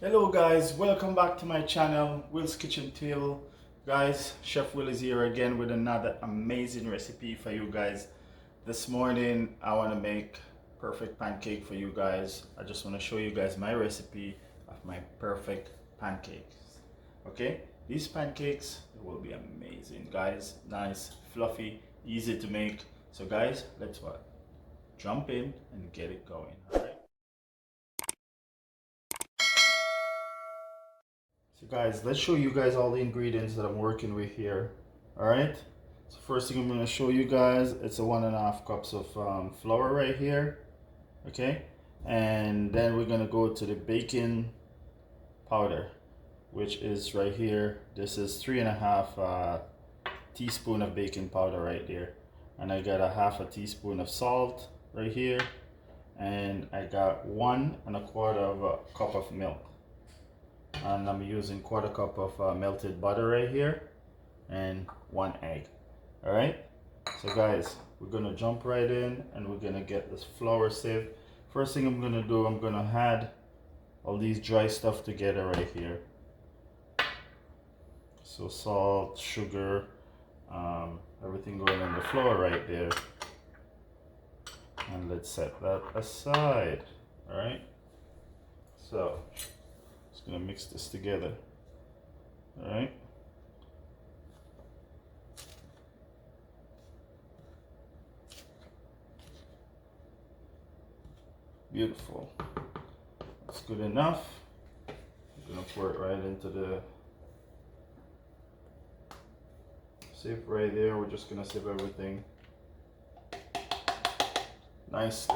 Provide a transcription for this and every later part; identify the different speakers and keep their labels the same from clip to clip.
Speaker 1: Hello guys, welcome back to my channel, Will's Kitchen Table. Guys, Chef Will is here again with another amazing recipe for you guys. This morning I want to make perfect pancake for you guys. I just want to show you guys my recipe of my perfect pancakes. Okay, these pancakes will be amazing guys. Nice, fluffy, easy to make. So guys, let's what? Jump in and get it going. Alright. So guys, let's show you guys all the ingredients that I'm working with here. All right. So first thing I'm going to show you guys, it's a 1.5 cups of flour right here. Okay. And then we're going to go to the baking powder, which is right here. This is 3.5 teaspoon of baking powder right there. And I got a 1/2 teaspoon of salt right here. And I got 1.25 cup of milk. And I'm using 1/4 cup of melted butter right here and 1 egg. All right, so guys, we're gonna jump right in and we're gonna get this flour sieve. First thing I'm gonna do, I'm gonna add all these dry stuff together right here. So salt, sugar, everything going on the flour right there. And let's set that aside. All right, so just gonna mix this together. All right. Beautiful. That's good enough. I'm gonna pour it right into the sieve right there. We're just gonna sieve everything nicely.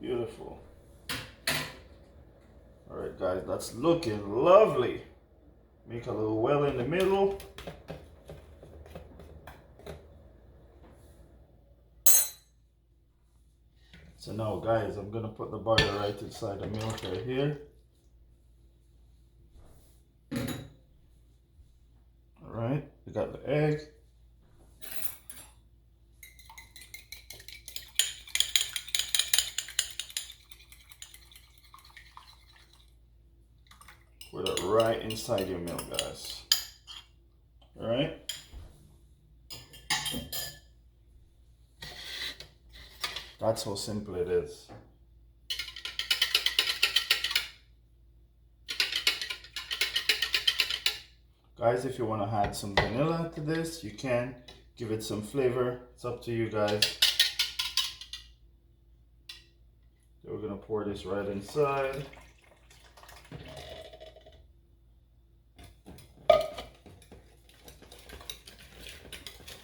Speaker 1: Beautiful. All right, guys, that's looking lovely. Make a little well in the middle. So now, guys, I'm gonna put the butter right inside the milk right here. All right, we got the egg. Put it right inside your milk, guys. All right. That's how simple it is. Guys, if you want to add some vanilla to this, you can. Give it some flavor. It's up to you guys. So we're gonna pour this right inside.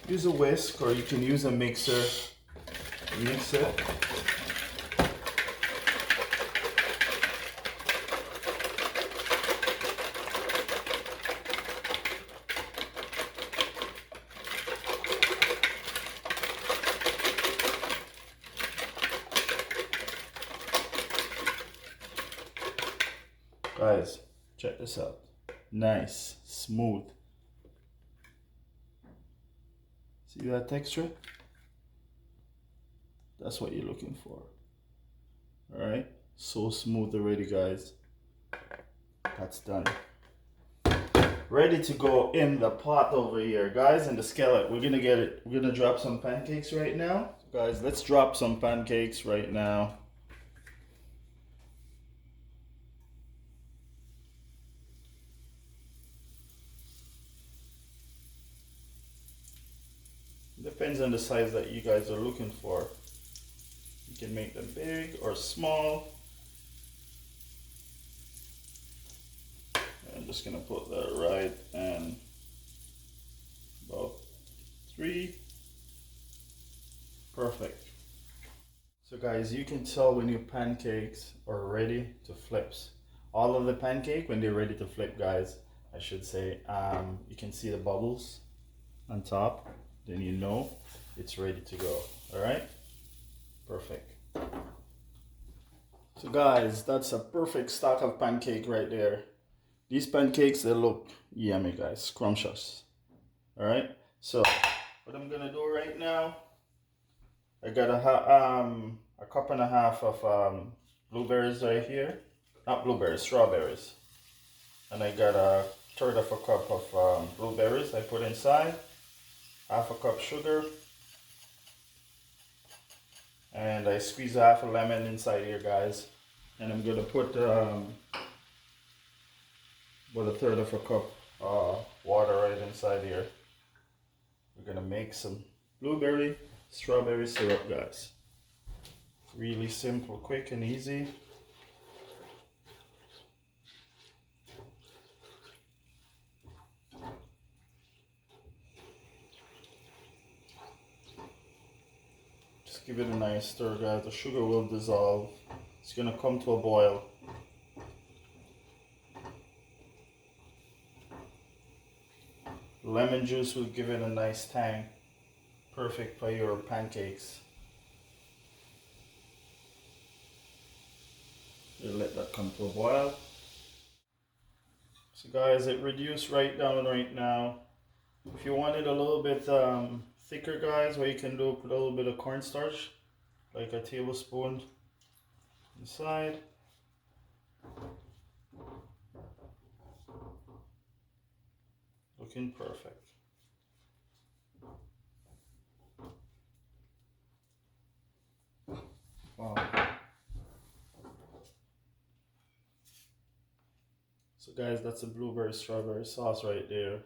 Speaker 1: Use a whisk or you can use a mixer. Mix it. Guys, check this out. Nice, smooth. See that texture? That's what you're looking for. All right, so smooth already, guys. That's done. Ready to go in the pot over here, guys, in the skillet. We're gonna drop some pancakes right now. Guys, let's drop some pancakes right now. Depends on the size that you guys are looking for. You can make them big or small. I'm just gonna put that right and about 3. Perfect. So guys, you can tell when your pancakes are ready to flip. All of the pancake, when they're ready to flip, guys, I should say. You can see the bubbles on top, then you know it's ready to go. All right, perfect. So guys, that's a perfect stack of pancake right there. These pancakes, they look yummy, guys, scrumptious. All right, so what I'm gonna do right now, I got a cup and a half of blueberries right here. Not blueberries, strawberries. And I got a third of a cup of blueberries I put inside. Half a cup sugar. And I squeeze half a lemon inside here, guys. And I'm gonna put about a third of a cup water right inside here. We're gonna make some blueberry strawberry syrup, guys. Really simple, quick and easy. Just give it a nice stir, guys. The sugar will dissolve. It's gonna come to a boil. Lemon juice will give it a nice tang. Perfect for your pancakes. You let that come to a boil. So guys, it reduced right down right now. If you want it a little bit thicker, guys, what you can do, put a little bit of cornstarch, like a tablespoon inside. Looking perfect. Wow. So guys, that's a blueberry strawberry sauce right there.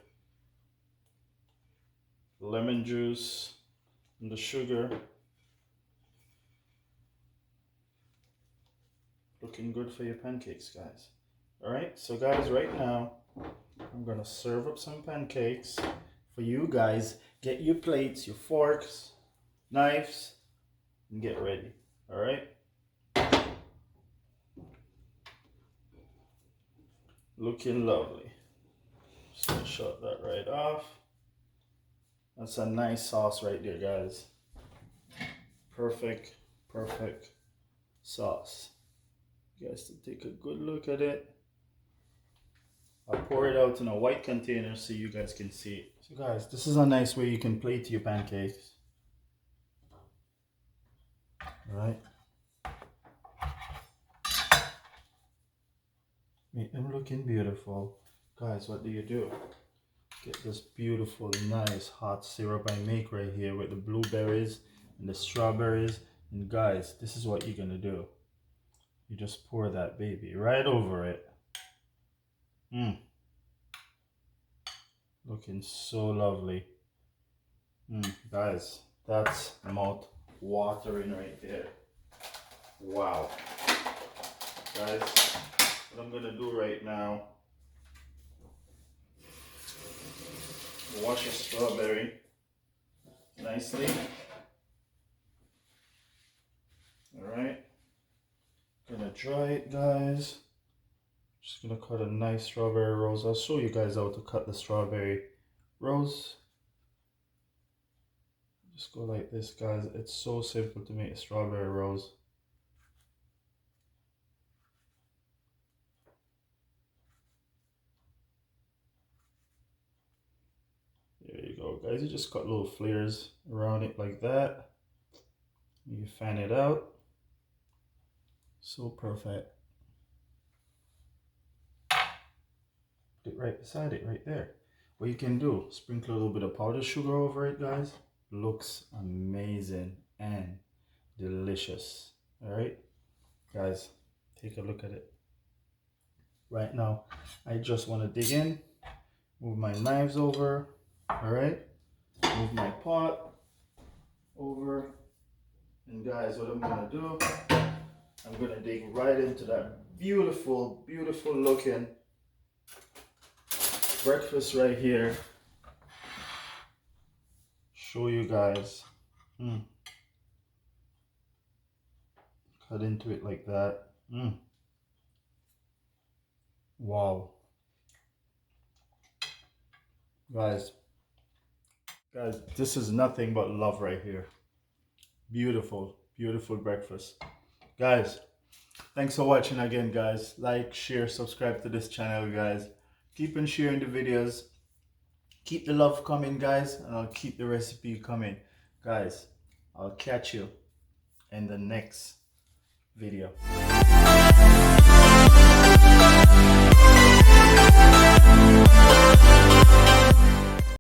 Speaker 1: Lemon juice and the sugar. Looking good for your pancakes, guys. Alright, so guys, right now, I'm gonna serve up some pancakes for you guys. Get your plates, your forks, knives, and get ready. Alright? Looking lovely. Just gonna shut that right off. That's a nice sauce right there, guys. Perfect, perfect sauce. You guys to take a good look at it. I'll pour it out in a white container so you guys can see it. So guys, this is a nice way you can plate your pancakes. Alright. Make them looking beautiful. Guys, what do? Get this beautiful, nice hot syrup I make right here with the blueberries and the strawberries. And guys, this is what you're gonna do. You just pour that baby right over it. Looking so lovely. Guys, that's mouth watering right there. Wow. Guys, what I'm gonna do right now, wash a strawberry nicely. Alright. Gonna dry it, guys. Just gonna cut a nice strawberry rose. I'll show you guys how to cut the strawberry rose. Just go like this, guys. It's so simple to make a strawberry rose. There you go, guys. You just cut little flares around it like that. You fan it out. So perfect. Put it right beside it, right there. What you can do, sprinkle a little bit of powdered sugar over it, guys. Looks amazing and delicious. Alright, guys, take a look at it. Right now, I just want to dig in, move my knives over. Alright, move my pot over. And guys, what I'm gonna do, I'm gonna dig right into that beautiful, beautiful looking breakfast right here. Show you guys. Cut into it like that. Wow. Guys, this is nothing but love right here. Beautiful, beautiful breakfast. Guys, thanks for watching again, guys. Like, share, subscribe to this channel, guys. Keep on sharing the videos. Keep the love coming, guys, and I'll keep the recipe coming. Guys, I'll catch you in the next video.